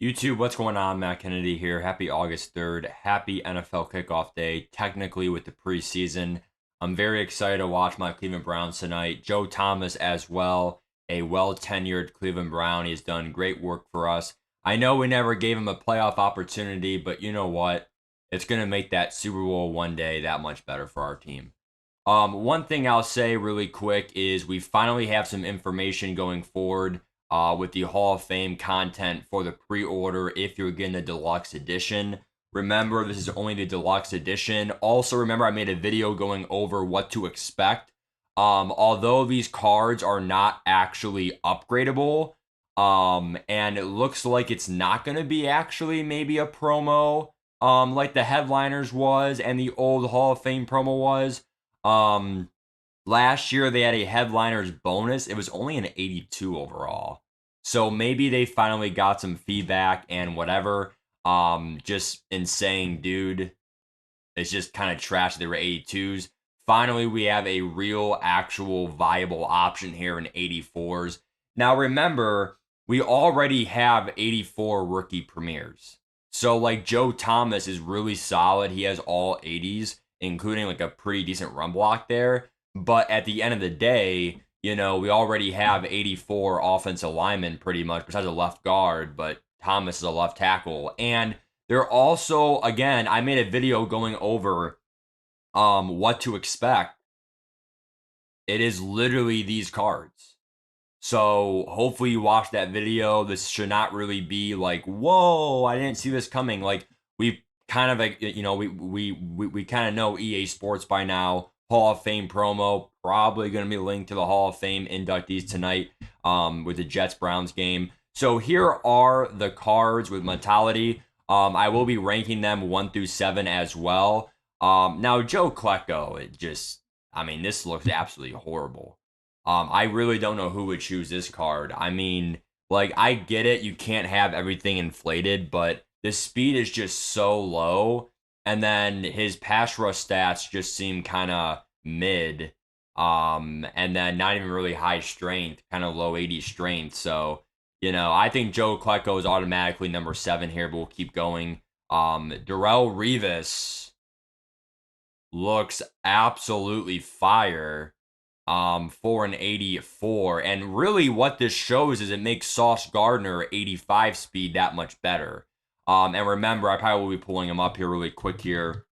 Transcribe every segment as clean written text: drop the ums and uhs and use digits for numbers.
YouTube, what's going on? Matt Kennedy here. Happy August 3rd. Happy NFL kickoff day, technically with the preseason. I'm very excited to watch my Cleveland Browns tonight. Joe Thomas as well, a well-tenured Cleveland Brown. He's done great work for us. I know we never gave him a playoff opportunity, but you know what? It's going to make that Super Bowl one day that much better for our team. One thing I'll say really quick is we finally have some information going forward with the Hall of Fame content for the pre-order if you're getting the deluxe edition. Remember, this is only the deluxe edition. Also, remember I made a video going over what to expect. Although these cards are not actually upgradable, and it looks like it's not going to be actually maybe a promo, like the headliners was and the old Hall of Fame promo was. Um, Last year they had a headliners bonus. It was only an 82 overall. So maybe they finally got some feedback and whatever. Just in saying, dude, it's just kind of trash. They were 82s. Finally, we have a real, actual, viable option here in 84s. Now, remember, we already have 84 rookie premieres. So, like, Joe Thomas is really solid. He has all 80s, including like a pretty decent run block there. But at the end of the day, we already have 84 offensive linemen pretty much, besides a left guard, but Thomas is a left tackle. And they're also, again, I made a video going over what to expect. It is literally these cards. So hopefully you watch that video. This should not really be like, whoa, I didn't see this coming. Like we kind of like, we kind of know EA Sports by now. Hall of Fame promo probably going to be linked to the Hall of Fame inductees tonight with the Jets Browns game. So here are the cards with mentality. I will be ranking them 1 through 7 as well. Now Joe Klecko, this looks absolutely horrible. I really don't know who would choose this card. I mean, like, I get it. You can't have everything inflated, but the speed is just so low. And then his pass rush stats just seem kind of mid. And then not even really high strength, kind of low 80 strength. So, I think Joe Klecko is automatically number 7 here, but we'll keep going. Darrelle Revis looks absolutely fire for an 84. And really what this shows is it makes Sauce Gardner 85 speed that much better. And remember, I probably will be pulling him up here really quick here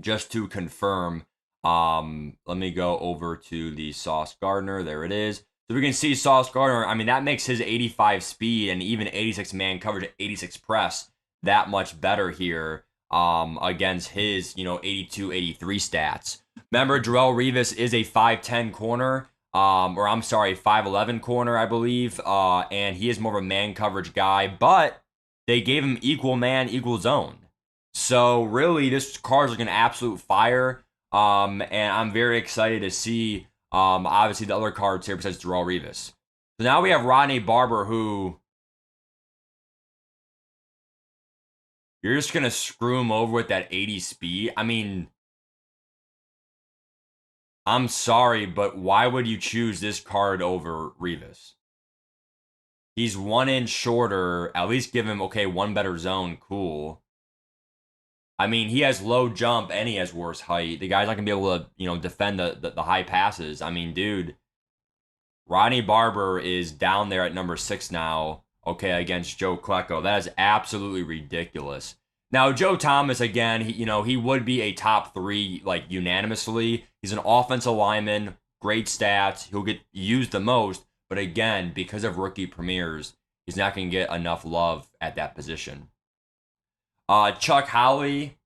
just to confirm. Let me go over to the Sauce Gardner. There it is. So we can see Sauce Gardner. I mean, that makes his 85 speed and even 86 man coverage, 86 press that much better here against his, 82, 83 stats. Remember, Darrelle Revis is a 5'10 corner, or I'm sorry, 5'11 corner, I believe, and he is more of a man coverage guy, but they gave him equal man, equal zone. So really, this card's like an absolute fire, and I'm very excited to see, obviously, the other cards here besides Darrelle Revis. So now we have Rodney Barber, who you're just going to screw him over with that 80 speed. I mean, I'm sorry, but why would you choose this card over Revis? He's 1 inch shorter. At least give him, okay, one better zone. Cool. I mean, he has low jump and he has worse height. The guy's not going to be able to, defend the high passes. I mean, dude, Rodney Barber is down there at number 6 now, okay, against Joe Klecko. That is absolutely ridiculous. Now, Joe Thomas, again, he would be a top 3, like, unanimously. He's an offensive lineman, great stats. He'll get used the most. But again, because of rookie premieres, he's not going to get enough love at that position. Chuck Howley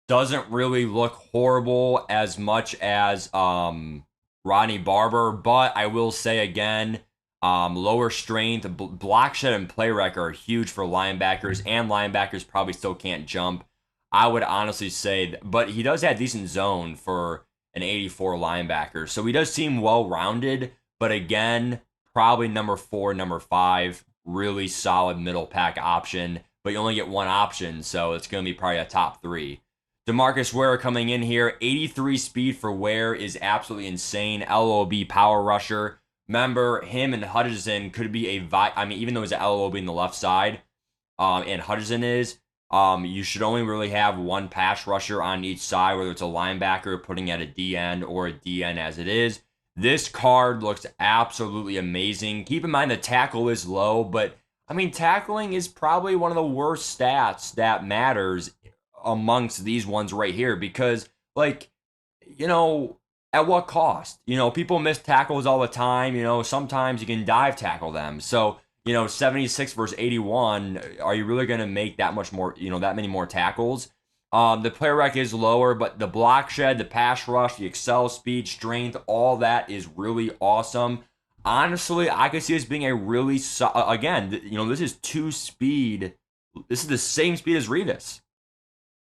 doesn't really look horrible as much as Rodney Barber, but I will say again, lower strength, block shed and play rec are huge for linebackers, and linebackers probably still can't jump. I would honestly say, but he does have decent zone for an 84 linebacker, so he does seem well rounded. But again, probably number 4, number 5, really solid middle pack option. But you only get one option, so it's going to be probably a top 3. DeMarcus Ware coming in here. 83 speed for Ware is absolutely insane. LOB power rusher. Remember, him and Hutchinson could be even though he's an LOB in the left side, and Hudson is. You should only really have one pass rusher on each side, whether it's a linebacker putting at a DN or a DN as it is. This card looks absolutely amazing. Keep in mind the tackle is low, but I mean, tackling is probably one of the worst stats that matters amongst these ones right here because, like, you know, at what cost? People miss tackles all the time. Sometimes you can dive tackle them. So, 76 versus 81, are you really going to make that much more, that many more tackles? The player rec is lower, but the block shed, the pass rush, the excel speed, strength, all that is really awesome. Honestly, I could see this being a really, again, this is two speed. This is the same speed as Revis.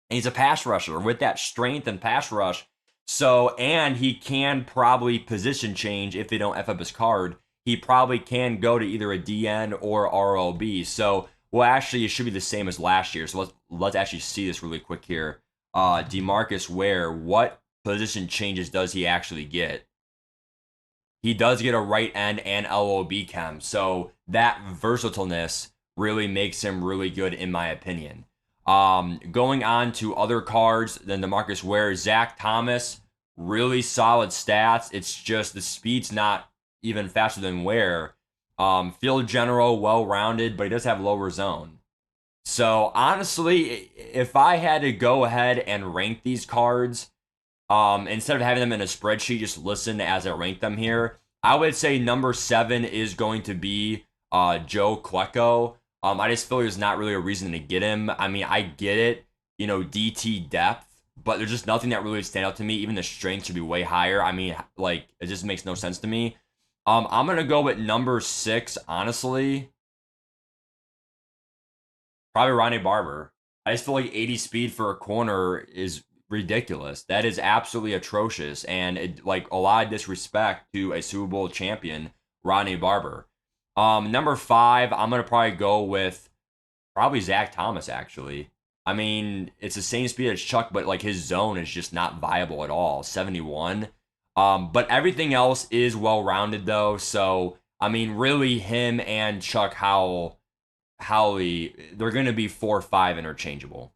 And he's a pass rusher with that strength and pass rush. So, and he can probably position change if they don't F up his card. He probably can go to either a DN or RLB. So, well, actually, it should be the same as last year. So let's actually see this really quick here. DeMarcus Ware, what position changes does he actually get? He does get a right end and LOB chem. So that versatileness really makes him really good in my opinion. Going on to other cards than DeMarcus Ware, Zach Thomas, really solid stats. It's just the speed's not even faster than Ware. Field general, well-rounded, but he does have lower zone. So honestly, if I had to go ahead and rank these cards, instead of having them in a spreadsheet, just listen as I rank them here, I would say number 7 is going to be Joe Klecko. I just feel there's not really a reason to get him. I mean, I get it, DT depth, but there's just nothing that really stand out to me. Even the strength should be way higher. I mean, like, it just makes no sense to me. I'm going to go with number 6, honestly. Probably Ronnie Barber. I just feel like 80 speed for a corner is ridiculous. That is absolutely atrocious. And like a lot of disrespect to a Super Bowl champion, Ronnie Barber. Number 5, I'm going to probably go with probably Zach Thomas, actually. I mean, it's the same speed as Chuck, but like his zone is just not viable at all. 71. But everything else is well rounded though. So I mean, really, him and Chuck Howley, they're going to be 4-5 interchangeable.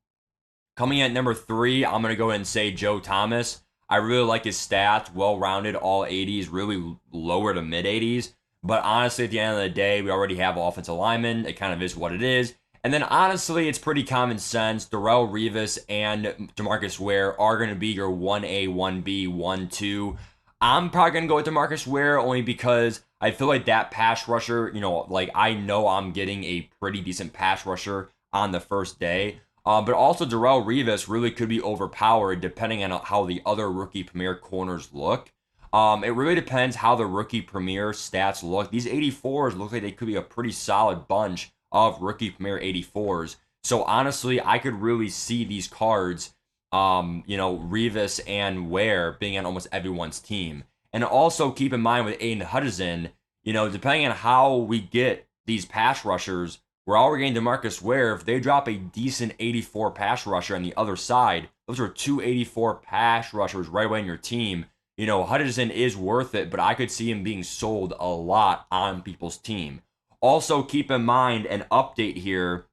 Coming at number 3, I'm going to go ahead and say Joe Thomas. I really like his stats, well rounded, all 80s, really lower to mid 80s. But honestly, at the end of the day, we already have offensive linemen. It kind of is what it is. And then honestly, it's pretty common sense. Darrelle Revis and DeMarcus Ware are going to be your 1A, 1B, 1-2. I'm probably going to go with DeMarcus Ware only because I feel like that pass rusher, like I know I'm getting a pretty decent pass rusher on the first day. But also Darrelle Revis really could be overpowered depending on how the other rookie premier corners look. It really depends how the rookie premier stats look. These 84s look like they could be a pretty solid bunch of rookie premier 84s. So honestly, I could really see these cards, Revis and Ware being on almost everyone's team. And also keep in mind with Aiden Hudson, depending on how we get these pass rushers, we're already getting DeMarcus Ware. If they drop a decent 84 pass rusher on the other side, those are 284 pass rushers right away in your team. Hudson is worth it, but I could see him being sold a lot on people's team. Also, keep in mind an update here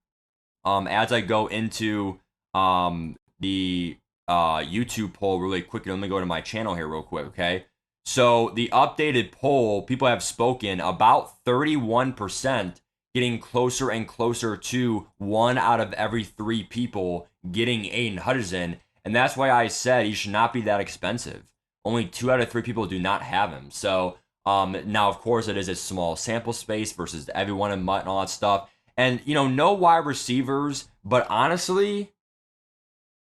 as I go into the YouTube poll really quickly. Let me go to my channel here real quick, okay? So the updated poll, people have spoken about 31% getting closer and closer to 1 out of every 3 people getting Aiden Hudson. And that's why I said he should not be that expensive. Only 2 out of 3 people do not have him. So now, of course, it is a small sample space versus everyone in MUT and all that stuff. And, no wide receivers. But honestly,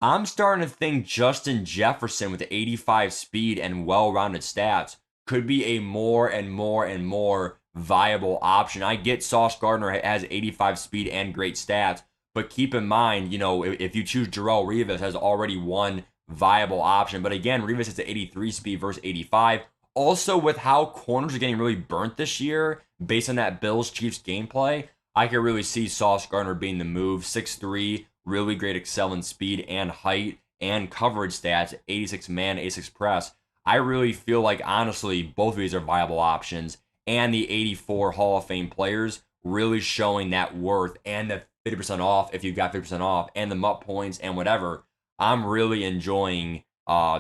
I'm starting to think Justin Jefferson with 85 speed and well-rounded stats could be a more and more and more viable option. I get Sauce Gardner has 85 speed and great stats, but keep in mind, if you choose Darrelle Revis has already one viable option. But again, Revis has 83 speed versus 85. Also, with how corners are getting really burnt this year, based on that Bills-Chiefs gameplay, I could really see Sauce Gardner being the move. 6'3", really great excel in speed and height and coverage stats, 86 man, 86 press. I really feel like, honestly, both of these are viable options. And the 84 Hall of Fame players really showing that worth and 50% off if you got 50% off, and the MUT points and whatever. I'm really enjoying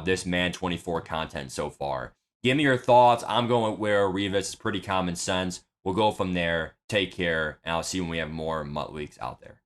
this Man 24 content so far. Give me your thoughts. I'm going where Revis is pretty common sense. We'll go from there. Take care, and I'll see you when we have more MUT leaks out there.